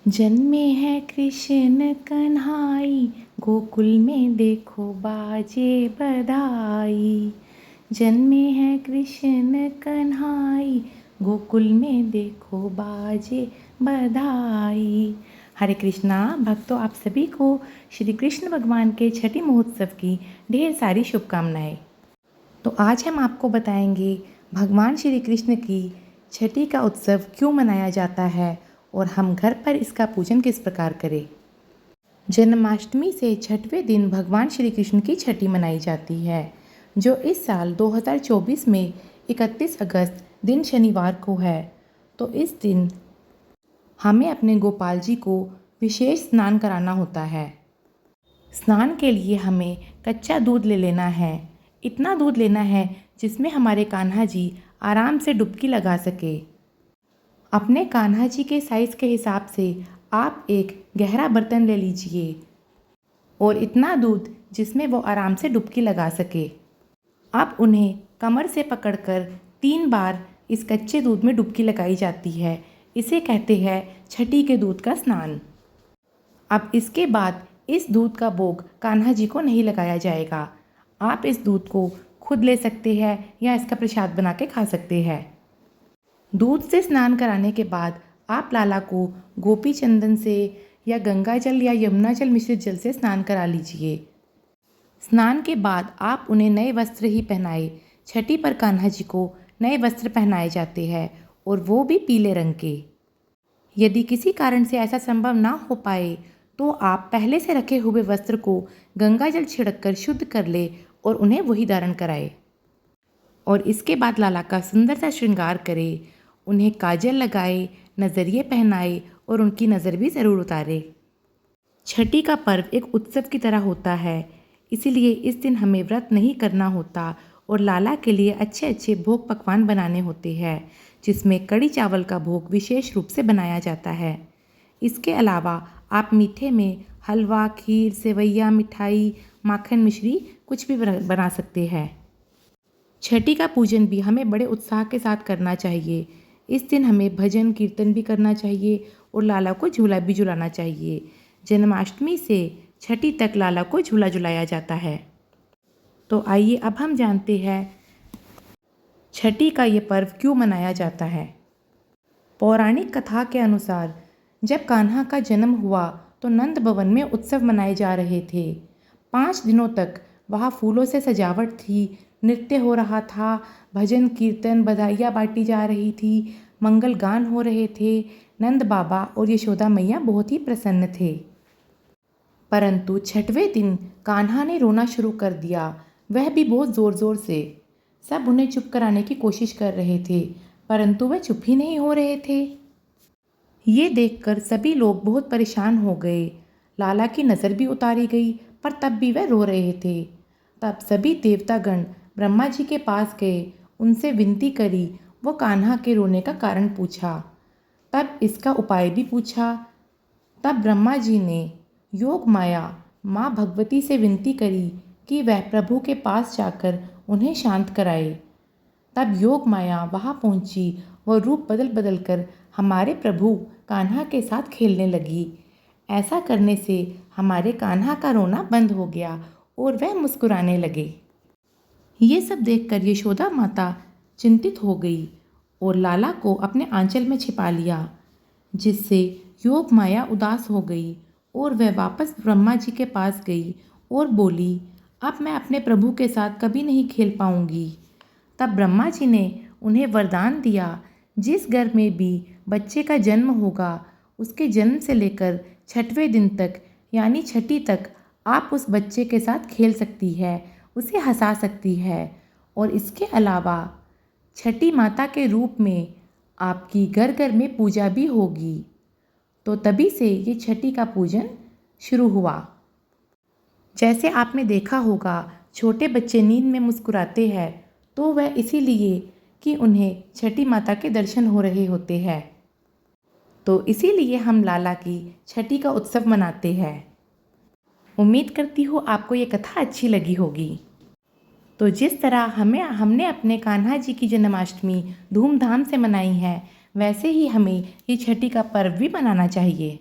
जन्मे हैं कृष्ण कन्हाई, गोकुल में देखो बाजे बधाई। जन्मे हैं कृष्ण कन्हाई, गोकुल में देखो बाजे बधाई। हरे कृष्णा भक्तों, आप सभी को श्री कृष्ण भगवान के छठी महोत्सव की ढेर सारी शुभकामनाएं। तो आज हम आपको बताएंगे भगवान श्री कृष्ण की छठी का उत्सव क्यों मनाया जाता है और हम घर पर इसका पूजन किस प्रकार करें। जन्माष्टमी से छठवें दिन भगवान श्री कृष्ण की छठी मनाई जाती है, जो इस साल 2024 में 31 अगस्त दिन शनिवार को है। तो इस दिन हमें अपने गोपाल जी को विशेष स्नान कराना होता है। स्नान के लिए हमें कच्चा दूध ले लेना है। इतना दूध लेना है जिसमें हमारे कान्हा जी आराम से डुबकी लगा सके। अपने कान्हा जी के साइज़ के हिसाब से आप एक गहरा बर्तन ले लीजिए और इतना दूध जिसमें वो आराम से डुबकी लगा सके। अब उन्हें कमर से पकड़कर 3 बार इस कच्चे दूध में डुबकी लगाई जाती है। इसे कहते हैं छठी के दूध का स्नान। अब इसके बाद इस दूध का भोग कान्हा जी को नहीं लगाया जाएगा। आप इस दूध को खुद ले सकते हैं या इसका प्रसाद बना के खा सकते हैं। दूध से स्नान कराने के बाद आप लाला को गोपी चंदन से या गंगा जल या यमुना जल मिश्रित जल से स्नान करा लीजिए। स्नान के बाद आप उन्हें नए वस्त्र ही पहनाए। छठी पर कान्हा जी को नए वस्त्र पहनाए जाते हैं और वो भी पीले रंग के। यदि किसी कारण से ऐसा संभव ना हो पाए तो आप पहले से रखे हुए वस्त्र को गंगा जल छिड़क कर शुद्ध कर ले और उन्हें वही धारण कराए। और इसके बाद लाला का सुंदर सा श्रृंगार करें, उन्हें काजल लगाए, नज़रिए पहनाए और उनकी नज़र भी ज़रूर उतारे। छठी का पर्व एक उत्सव की तरह होता है, इसीलिए इस दिन हमें व्रत नहीं करना होता और लाला के लिए अच्छे अच्छे भोग पकवान बनाने होते हैं, जिसमें कड़ी चावल का भोग विशेष रूप से बनाया जाता है। इसके अलावा आप मीठे में हलवा, खीर, सेवैया, मिठाई, माखन मिश्री कुछ भी बना सकते हैं। छठी का पूजन भी हमें बड़े उत्साह के साथ करना चाहिए। इस दिन हमें भजन कीर्तन भी करना चाहिए और लाला को झूला भी झुलाना चाहिए। जन्माष्टमी से छठी तक लाला को झूला झुलाया जाता है। तो आइए अब हम जानते हैं छठी का ये पर्व क्यों मनाया जाता है। पौराणिक कथा के अनुसार जब कान्हा का जन्म हुआ तो नंद भवन में उत्सव मनाए जा रहे थे। 5 दिनों तक वहाँ फूलों से सजावट थी, नृत्य हो रहा था, भजन कीर्तन बधाइयाँ बांटी जा रही थी, मंगल गान हो रहे थे। नंद बाबा और यशोदा मैया बहुत ही प्रसन्न थे। परंतु छठवें दिन कान्हा ने रोना शुरू कर दिया, वह भी बहुत ज़ोर ज़ोर से। सब उन्हें चुप कराने की कोशिश कर रहे थे, परंतु वह चुप ही नहीं हो रहे थे। ये देखकर सभी लोग बहुत परेशान हो गए। लाला की नज़र भी उतारी गई, पर तब भी वह रो रहे थे। तब सभी देवतागण ब्रह्मा जी के पास गए, उनसे विनती करी, वो कान्हा के रोने का कारण पूछा, तब इसका उपाय भी पूछा। तब ब्रह्मा जी ने योग माया माँ भगवती से विनती करी कि वह प्रभु के पास जाकर उन्हें शांत कराए। तब योग माया वहाँ पहुँची, वह रूप बदल बदल कर हमारे प्रभु कान्हा के साथ खेलने लगी। ऐसा करने से हमारे कान्हा का रोना बंद हो गया और वह मुस्कुराने लगे। ये सब देखकर यशोदा माता चिंतित हो गई और लाला को अपने आंचल में छिपा लिया, जिससे योग माया उदास हो गई और वह वापस ब्रह्मा जी के पास गई और बोली, अब मैं अपने प्रभु के साथ कभी नहीं खेल पाऊंगी। तब ब्रह्मा जी ने उन्हें वरदान दिया, जिस घर में भी बच्चे का जन्म होगा उसके जन्म से लेकर छठवें दिन तक यानी छठी तक आप उस बच्चे के साथ खेल सकती है, उसे हंसा सकती है। और इसके अलावा छठी माता के रूप में आपकी घर घर में पूजा भी होगी। तो तभी से ये छठी का पूजन शुरू हुआ। जैसे आपने देखा होगा, छोटे बच्चे नींद में मुस्कुराते हैं तो वह इसीलिए कि उन्हें छठी माता के दर्शन हो रहे होते हैं। तो इसीलिए हम लाला की छठी का उत्सव मनाते हैं। उम्मीद करती हूँ आपको ये कथा अच्छी लगी होगी। तो जिस तरह हमने अपने कान्हा जी की जन्माष्टमी धूमधाम से मनाई है, वैसे ही हमें ये छठी का पर्व भी मनाना चाहिए।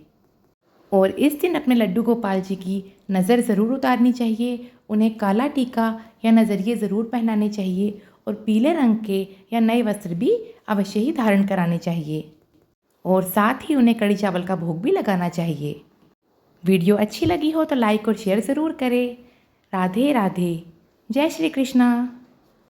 और इस दिन अपने लड्डू गोपाल जी की नज़र ज़रूर उतारनी चाहिए, उन्हें काला टीका या नज़रिए ज़रूर पहनाने चाहिए और पीले रंग के या नए वस्त्र भी अवश्य ही धारण कराने चाहिए और साथ ही उन्हें कढ़ी चावल का भोग भी लगाना चाहिए। वीडियो अच्छी लगी हो तो लाइक और शेयर ज़रूर करें। राधे राधे। जय श्री कृष्णा।